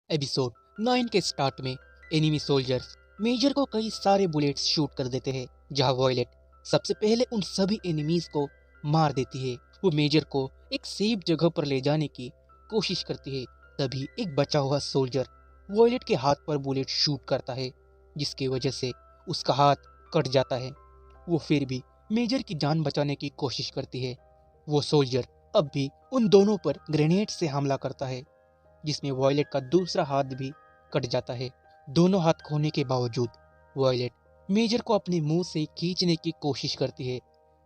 Episode 9 के start में enemy soldiers major को कई सारे बुलेट्स शूट कर देते हैं। जहां वॉयलेट सबसे पहले उन सभी एनिमीज को मार देती है। वो मेजर को एक सेफ जगह पर ले जाने की कोशिश करती है। तभी एक बचा हुआ सोल्जर वॉयलेट के हाथ पर बुलेट शूट करता है, जिसकी वजह से उसका हाथ कट जाता है। वो फिर भी मेजर की जान बचाने की कोशिश करती है। वो सोल्जर अब भी उन दोनों पर ग्रेनेड से हमला करता है, जिसमें वॉयलेट का दूसरा हाथ भी कट जाता है। दोनों हाथ खोने के बावजूद वॉयलेट मेजर को अपने मुंह से खींचने की कोशिश करती है,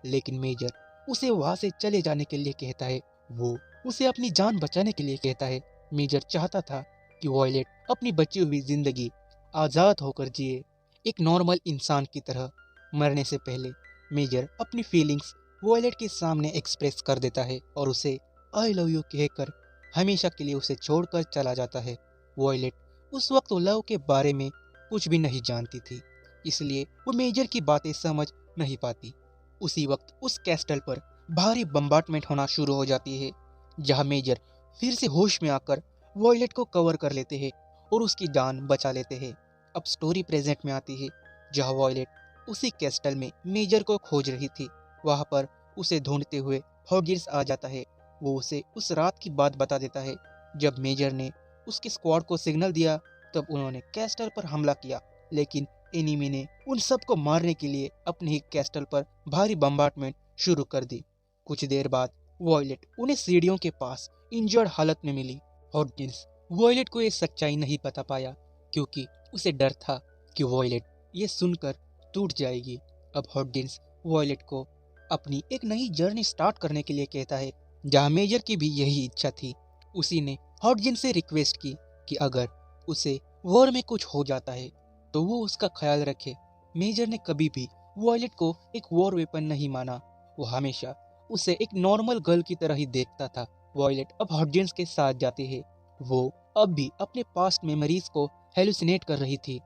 लेकिन मेजर उसे वहां से चले जाने के लिए कहता है। वो उसे अपनी जान बचाने के लिए कहता है। मेजर चाहता था कि वॉयलेट अपनी बची हुई जिंदगी आजाद होकर जिए, एक नॉर्मल इंसान की तरह। मरने से पहले मेजर अपनी फीलिंग्स वॉयलेट के सामने एक्सप्रेस कर देता है और उसे आई लव यू कहकर हमेशा के लिए उसे छोड़कर चला जाता है। वॉयलेट उस वक्त लव के बारे में कुछ भी नहीं जानती थी, इसलिए वो मेजर की बातें समझ नहीं पाती। उसी वक्त उस कैस्टल पर भारी बम्बार्टमेंट होना शुरू हो जाती है, जहां मेजर फिर से होश में आकर वॉयलेट को कवर कर लेते हैं और उसकी जान बचा लेते हैं। अब स्टोरी प्रेजेंट में आती है, जहां वॉयलेट उसी कैस्टल में मेजर को खोज रही थी। वहां पर उसे ढूंढते हुए हॉगिन्स आ जाता है। वो उसे उस रात की बात बता देता है जब मेजर ने उसके स्क्वाड को सिग्नल दिया, तब उन्होंने कैस्टल पर हमला किया, लेकिन एनिमी ने उन सबको मारने के लिए अपने ही कैस्टल पर भारी बम्बार्टमेंट शुरू कर दी। कुछ देर बाद वॉयलेट उन्हें सीढ़ियों के पास इंजर्ड हालत में मिली। हॉडकिंस वॉयलेट को ये सच्चाई नहीं बता पाया, क्योंकि उसे डर था कि वॉयलेट ये सुनकर टूट जाएगी। अब हॉडकिंस वॉयलेट को अपनी एक नई जर्नी स्टार्ट करने के लिए कहता है, जहां मेजर की भी यही इच्छा थी। उसी ने हॉडकिंस से रिक्वेस्ट की कि अगर उसे वॉर में कुछ हो जाता है तो वो उसका ख्याल रखे। मेजर ने कभी भी वॉयलेट को एक वॉर वेपन नहीं माना। वो हमेशा उसे एक नॉर्मल गर्ल की तरह ही देखता था। वॉयलेट अब हॉडकिंस के साथ जाती है। वो अब भी अपने पास्ट मेमोरीज को हेलुसिनेट कर रही थी।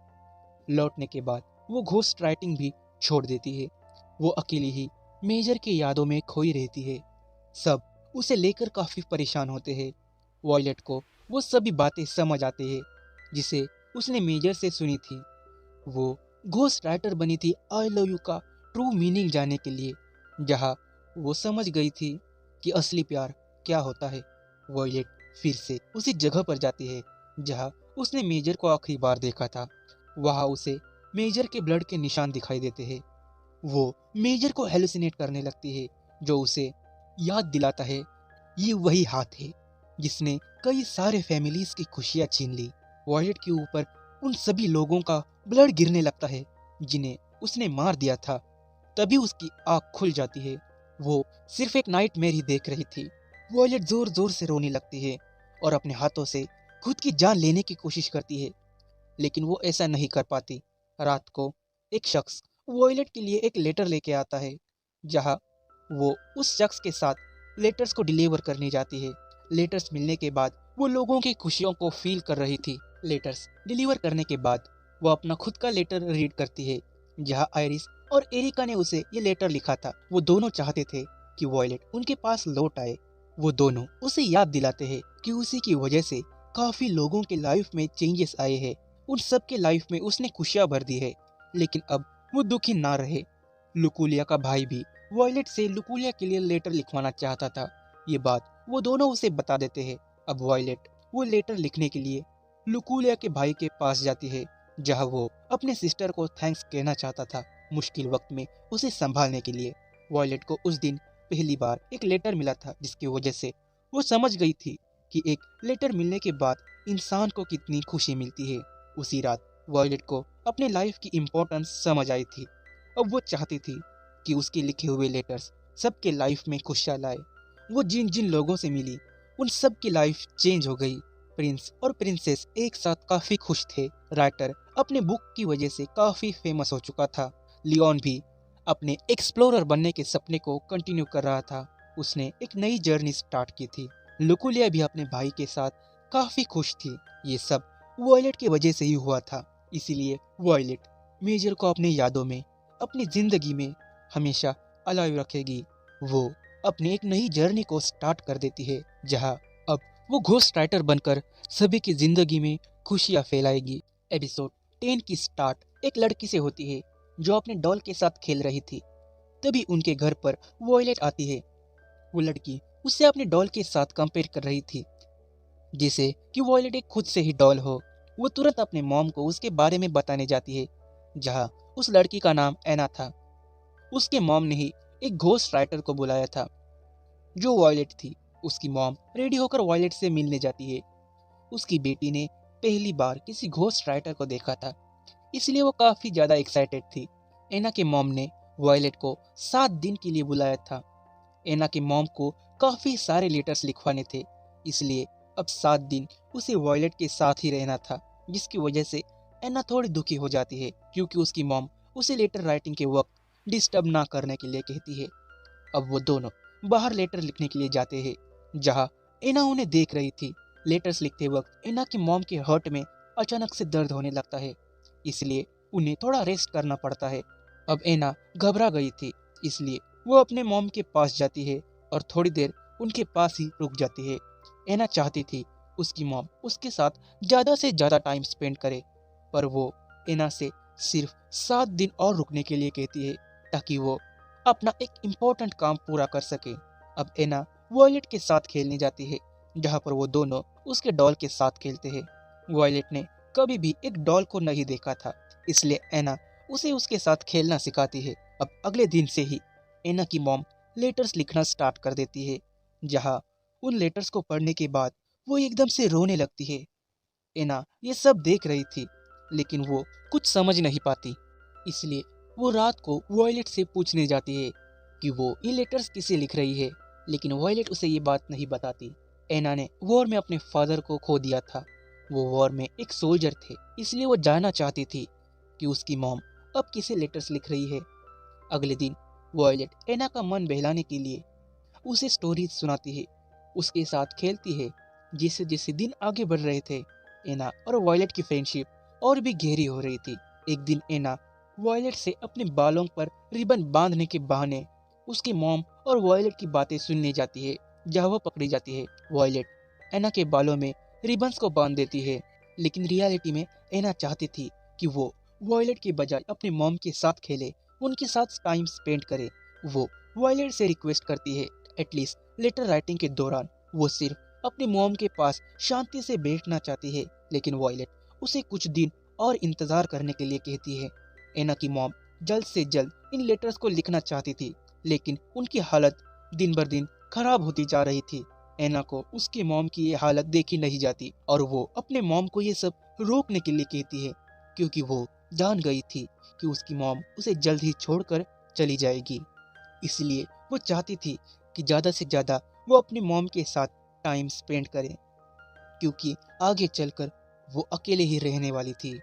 लौटने के बाद वो घोस्ट राइटिंग भी छोड़ देती है। वो अकेली ही मेजर की यादों में खोई रहती है। सब उसे लेकर काफी परेशान होते हैं। वॉयलेट को वो सभी बातें समझ आती है जिसे उसने मेजर से सुनी थी। वो घोस्ट राइटर बनी थी आई लव यू का ट्रू मीनिंग जानने के लिए, जहां वो समझ गई थी कि असली प्यार क्या होता है। वॉयलेट फिर से उसी जगह पर जाती है जहां उसने मेजर को आखिरी बार देखा था। वहां उसे मेजर के ब्लड के निशान दिखाई देते हैं। वो मेजर को हेलुसिनेट करने लगती है, जो उसे याद दिलाता है ये वही हाथ है जिसने कई सारे फैमिलीज की खुशियां छीन ली। वॉयलेट के ऊपर उन सभी लोगों का ब्लड गिरने लगता है जिन्हें उसने मार दिया था। तभी उसकी आंख खुल जाती है। वो सिर्फ एक नाइटमेयर ही देख रही थी। वॉयलेट जोर जोर से रोने लगती है और अपने हाथों से खुद की जान लेने की कोशिश करती है, लेकिन वो ऐसा नहीं कर पाती। रात को एक शख्स वॉयलेट के लिए एक लेटर लेके आता है, जहां वो उस शख्स के साथ लेटर्स को डिलीवर करने जाती है। लेटर्स मिलने के बाद वो लोगों की खुशियों को फील कर रही थी। लेटर्स डिलीवर करने के बाद वो अपना खुद का लेटर रीड करती है, जहां आयरिस और एरिका ने उसे ये लेटर लिखा था। वो दोनों चाहते थे कि वॉयलेट उनके पास लौट आए। वो दोनों उसे याद दिलाते हैं कि उसी की वजह से काफी लोगों के लाइफ में चेंजेस आए हैं। उन सब के लाइफ में उसने खुशियां भर दी है, लेकिन अब वो दुखी ना रहे। लुकुलिया का भाई भी वॉयलेट से लुकुलिया के लिए लेटर लिखवाना चाहता था। ये बात वो दोनों उसे बता देते हैं। अब वॉयलेट वो लेटर लिखने के लिए लुकुलिया के भाई के पास जाती है, जहां वो अपने सिस्टर को थैंक्स कहना चाहता था मुश्किल वक्त में उसे संभालने के लिए। वॉयलेट को उस दिन पहली बार एक लेटर मिला था, जिसकी वजह से वो समझ गई थी कि एक लेटर मिलने के बाद इंसान को कितनी खुशी मिलती है। उसी रात वॉयलेट को अपने लाइफ की इम्पोर्टेंस समझ आई थी। अब वो चाहती थी कि उसके लिखे हुए लेटर्स सबके लाइफ में खुशियाँ लाए। वो जिन जिन लोगों से मिली उन सब की लाइफ चेंज हो गई। प्रिंस और प्रिंसेस एक साथ काफी खुश थे। राइटर अपने बुक की वजह से काफी फेमस हो चुका था। लियोन भी अपने एक्सप्लोरर बनने के सपने को कंटिन्यू कर रहा था। उसने एक नई जर्नी स्टार्ट की थी। लुकुलिया भी अपने भाई के साथ काफी खुश थी। ये सब वॉयलेट की वजह से ही हुआ था। इसीलिए वॉयलेट मेजर को अपनी यादों में, अपनी जिंदगी में हमेशा अलाइव रखेगी। वो अपनी एक नई जर्नी को स्टार्ट कर देती है, जहां अब वो घोस्ट राइटर बनकर सभी की जिंदगी में खुशियां फैलाएगी। एपिसोड 10 की स्टार्ट एक लड़की से होती है जो अपने डॉल के साथ खेल रही थी। तभी उनके घर पर वॉयलेट आती है। वो लड़की उससे अपने डॉल के साथ कंपेयर कर रही थी, जिसे कि वॉयलेट एक खुद से ही डॉल हो। वो तुरंत अपने मॉम को उसके बारे में बताने जाती है, जहाँ उस लड़की का नाम एना था। उसके मॉम ने ही एक घोस्ट राइटर को बुलाया था जो वॉयलेट थी। उसकी मॉम रेडी होकर वॉयलेट से मिलने जाती है। उसकी बेटी ने पहली बार किसी घोस्ट राइटर को देखा था, इसलिए वो काफी ज्यादा एक्साइटेड थी। एना के मॉम ने वॉयलेट को 7 दिन के लिए बुलाया था। एना के मॉम को काफी सारे लेटर्स लिखवाने थे, इसलिए अब 7 दिन उसे वॉयलेट के साथ ही रहना था, जिसकी वजह से एना थोड़ी दुखी हो जाती है क्योंकि उसकी मॉम उसे लेटर राइटिंग के वक्त डिस्टर्ब ना करने के लिए कहती है। अब वो दोनों बाहर लेटर लिखने के लिए जाते हैं, जहाँ एना उन्हें देख रही थी। लेटर्स लिखते वक्त एना की मॉम के हार्ट में अचानक से दर्द होने लगता है, इसलिए उन्हें थोड़ा रेस्ट करना पड़ता है। अब एना घबरा गई थी, इसलिए वो अपने मॉम के पास जाती है और थोड़ी देर उनके पास ही रुक जाती है। एना चाहती थी उसकी मॉम उसके साथ ज्यादा से ज्यादा टाइम स्पेंड करे, पर वो एना से सिर्फ 7 दिन और रुकने के लिए कहती है ताकि वो अपना एक इम्पोर्टेंट काम पूरा कर सके। अब एना वॉयलेट के साथ खेलने जाती है, जहाँ पर वो दोनों उसके डॉल के साथ खेलते हैं। वॉयलेट ने कभी भी एक डॉल को नहीं देखा था, इसलिए एना उसे उसके साथ खेलना सिखाती है। अब अगले दिन से ही एना की मॉम लेटर्स लिखना स्टार्ट कर देती है, जहाँ उन लेटर्स को पढ़ने के बाद वो एकदम से रोने लगती है। एना ये सब देख रही थी, लेकिन वो कुछ समझ नहीं पाती, इसलिए वो रात को वॉयलेट से पूछने जाती है कि वो ये लेटर्स किसे लिख रही है, लेकिन वॉयलेट उसे ये बात नहीं बताती। एना ने वॉर में अपने फादर को खो दिया था। वो वॉर में एक सोल्जर थे, इसलिए वो जानना चाहती थी कि उसकी मॉम अब किसे लेटर्स लिख रही है। अगले दिन वॉयलेट एना का मन बहलाने के लिए उसे स्टोरीज सुनाती है, उसके साथ खेलती है। जैसे जैसे दिन आगे बढ़ रहे थे, एना और वॉयलेट की फ्रेंडशिप और भी गहरी हो रही थी। एक दिन एना वॉयलेट से अपने बालों पर रिबन बांधने के बहाने उसकी मॉम और वॉयलेट की बातें सुनने जाती है, जहाँ वो पकड़ी जाती है। वॉयलेट एना के बालों में रिबन्स को बांध देती है, लेकिन रियलिटी में एना चाहती थी कि वो वॉयलेट के बजाय अपने मॉम के साथ खेले, उनके साथ टाइम स्पेंड करे। वो वॉयलेट से रिक्वेस्ट करती है एटलीस्ट लेटर राइटिंग के दौरान वो सिर्फ अपनी मॉम के पास शांति से बैठना चाहती है, लेकिन वॉयलेट उसे कुछ दिन और इंतजार करने के लिए कहती है। एना की मॉम जल्द से जल्द इन लेटर्स को लिखना चाहती थी, लेकिन उनकी हालत दिन बर दिन खराब होती जा रही थी। एना को उसकी मॉम की ये हालत देखी नहीं जाती और वो अपने मॉम को ये सब रोकने के लिए कहती है, क्योंकि वो जान गई थी कि उसकी मॉम उसे जल्द ही छोड़कर चली जाएगी। इसलिए वो चाहती थी कि ज्यादा से ज्यादा वो अपनी मॉम के साथ टाइम स्पेंड करे, क्योंकि आगे चलकर वो अकेले ही रहने वाली थी।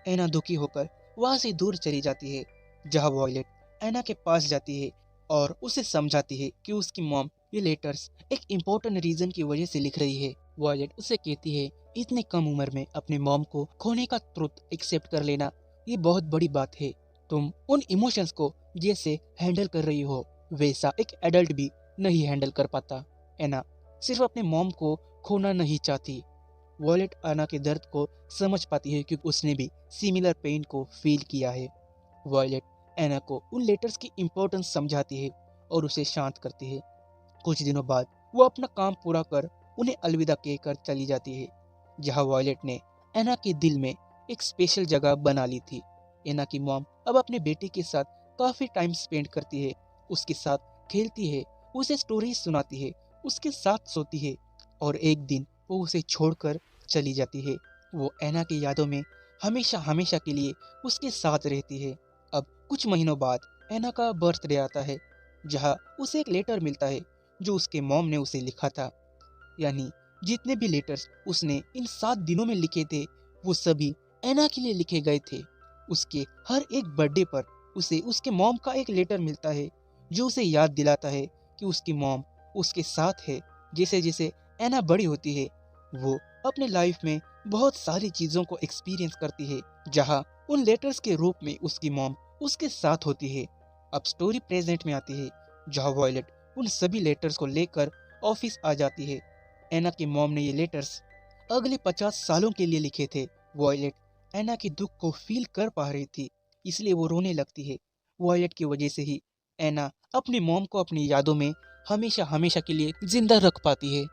एना दुखी होकर वहां से दूर चली जाती है, जहां वॉयलेट एना के पास जाती है और उसे समझाती है कि उसकी मॉम ये लेटर्स एक इम्पोर्टेंट रीजन की वजह से लिख रही है। वॉयलेट उसे कहती है इतने कम उम्र में अपने मॉम को खोने का ट्रुथ एक्सेप्ट कर लेना ये बहुत बड़ी बात है। तुम उन इमोशंस को जैसे हैंडल कर रही हो वैसा एक एडल्ट भी नहीं हैंडल कर पाता। एना सिर्फ अपने मॉम को खोना नहीं चाहती। वॉयलेट एना के दर्द को समझ पाती है क्योंकि उसने भी सिमिलर पेन को फील किया है। वॉयलेट एना को उन लेटर्स की इम्पोर्टेंस समझाती है और उसे शांत करती है। कुछ दिनों बाद वो अपना काम पूरा कर उन्हें अलविदा कहकर चली जाती है, जहां वॉयलेट ने एना के दिल में एक स्पेशल जगह बना ली थी। एना की मॉम अब अपने बेटे के साथ काफी टाइम स्पेंड करती है, उसके साथ खेलती है, उसे स्टोरीज सुनाती है, उसके साथ सोती है और एक दिन वो उसे छोड़कर चली जाती है। वो एना की यादों में हमेशा हमेशा के लिए उसके साथ रहती है। अब कुछ महीनों बाद एना का बर्थडे आता है, जहाँ उसे एक लेटर मिलता है जो उसके मॉम ने उसे लिखा था। यानी जितने भी लेटर्स उसने इन 7 दिनों में लिखे थे वो सभी एना के लिए लिखे गए थे। उसके हर एक बर्थडे पर उसे उसके मॉम का एक लेटर मिलता है जो उसे याद दिलाता है कि उसकी मॉम उसके साथ है। जैसे जैसे एना बड़ी होती है वो अपने लाइफ में बहुत सारी चीज़ों को एक्सपीरियंस करती है, जहाँ उन लेटर्स के रूप में उसकी मॉम उसके साथ होती है। अब स्टोरी प्रेजेंट में आती है, जहाँ वॉयलेट उन सभी लेटर्स को लेकर ऑफिस आ जाती है। एना की मॉम ने ये लेटर्स अगले 50 सालों के लिए लिखे थे। वॉयलेट एना के दुख को फील कर पा रही थी, इसलिए वो रोने लगती है। वॉयलेट की वजह से ही एना अपनी मॉम को अपनी यादों में हमेशा हमेशा के लिए जिंदा रख पाती है।